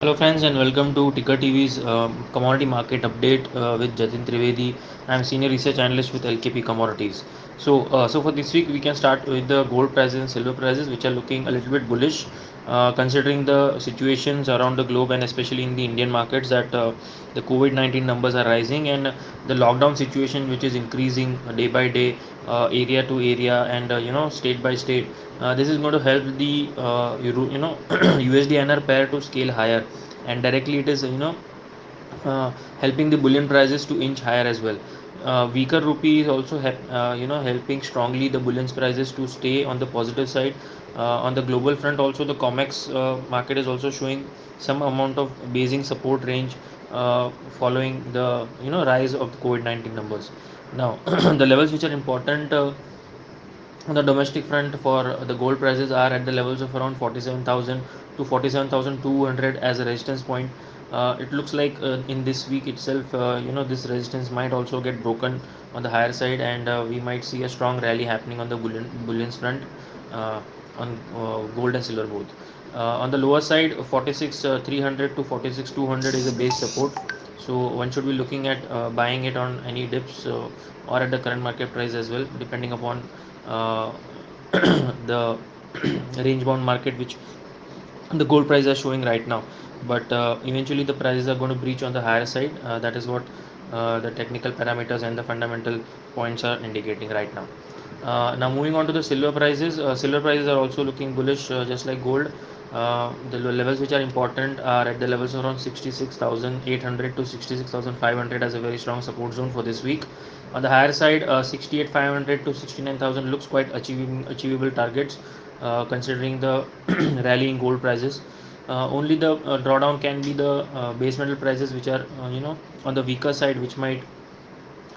Hello friends and welcome to Ticker TV's commodity market update with Jatin Trivedi. I'm senior research analyst with LKP Commodities. So for this week we can start with the gold prices and silver prices, which are looking a little bit bullish, considering the situations around the globe and especially in the Indian markets that the COVID-19 numbers are rising and the lockdown situation which is increasing day by day, area to area and state by state. This is going to help the USD pair to scale higher, and directly it is uh, helping the bullion prices to inch higher as well. Weaker rupee is also helping strongly the bullion prices to stay on the positive side. On the global front also, the COMEX market is also showing some amount of basing support range, following the rise of the COVID-19 numbers. Now the levels which are important on the domestic front for the gold prices are at the levels of around 47,000 to 47,200 as a resistance point. It looks like in this week itself, this resistance might also get broken on the higher side, and we might see a strong rally happening on the bullions front, uh, on gold and silver both. On the lower side, 46 300 to 46 200 is a base support. So one should be looking at buying it on any dips, or at the current market price as well, depending upon uh, the range bound market which the gold prices are showing right now. But eventually the prices are going to breach on the higher side. That is what the technical parameters and the fundamental points are indicating right now. Now moving on to the silver prices. Silver prices are also looking bullish, just like gold. The levels which are important are at the levels of around 66,800 to 66,500 as a very strong support zone for this week. On the higher side, 68,500 to 69,000 looks quite achievable targets, considering the rally in gold prices. Only the drawdown can be the base metal prices, which are on the weaker side, which might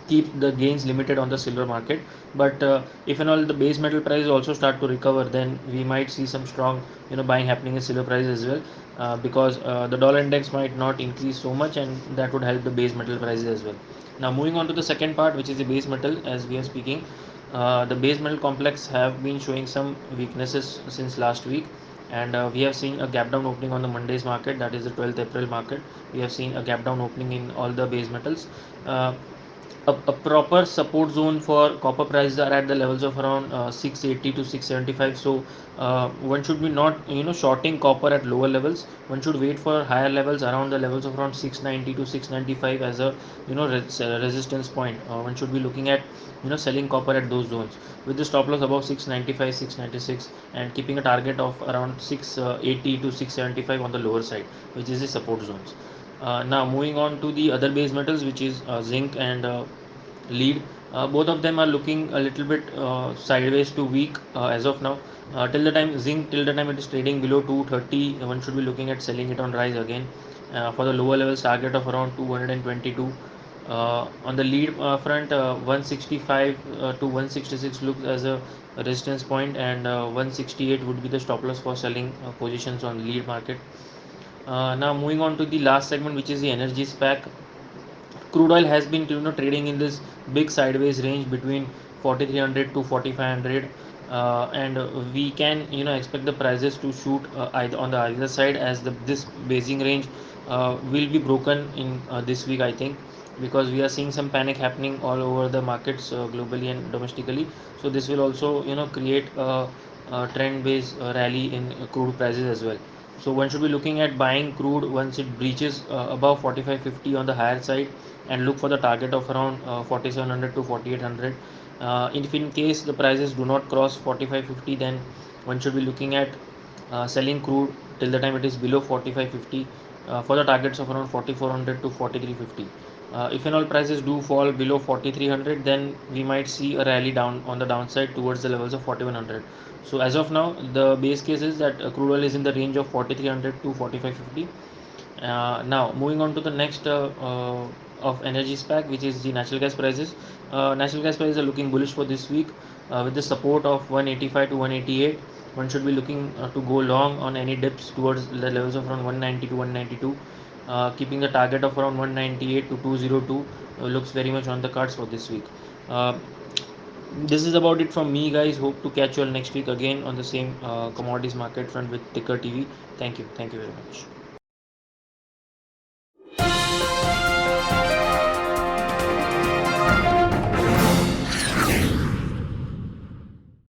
keep the gains limited on the silver market. But if and all the base metal prices also start to recover, then we might see some strong buying happening in silver prices as well, because the dollar index might not increase so much, and that would help the base metal prices as well. Now moving on to the second part, which is the base metal. As we are speaking, the base metal complex have been showing some weaknesses since last week, and we have seen a gap down opening on the Monday's market, that is the 12th April market. We have seen a gap down opening in all the base metals. A proper support zone for copper prices are at the levels of around 680 to 675. So one should be not shorting copper at lower levels. One should wait for higher levels around the levels of around 690 to 695 as a resistance point. One should be looking at selling copper at those zones with the stop loss above 695, 696, and keeping a target of around 680 to 675 on the lower side, which is the support zones. Now moving on to the other base metals, which is zinc and lead. Both of them are looking a little bit sideways to weak as of now. Till the time zinc, till the time it is trading below 230, one should be looking at selling it on rise again. For the lower levels target of around 222. On the lead front, 165 to 166 looks as a resistance point, and 168 would be the stop loss for selling positions on the lead market. Now moving on to the last segment, which is the energy SPAC. Crude oil has been trading in this big sideways range between 4300 to 4500, and we can expect the prices to shoot either on the other side, as this basing range will be broken in this week, I think, because we are seeing some panic happening all over the markets, globally and domestically. So this will also create a trend based rally in crude prices as well. So one should be looking at buying crude once it breaches above 4550 on the higher side, and look for the target of around 4700 to 4800. If in case the prices do not cross 4550, then one should be looking at selling crude till the time it is below 4550, for the targets of around 4400 to 4350. If and all prices do fall below 4300, then we might see a rally down on the downside towards the levels of 4100. So as of now, the base case is that crude oil is in the range of 4300 to 4550. Now moving on to the next of energy SPAC, which is the natural gas prices. Natural gas prices are looking bullish for this week, with the support of 185 to 188. One should be looking to go long on any dips towards the levels of around 190 to 192. Keeping the target of around 198 to 202 looks very much on the cards for this week. Uh, this is about it from me, guys. Hope to catch you all next week again on the same commodities market front with Ticker TV. Thank you very much.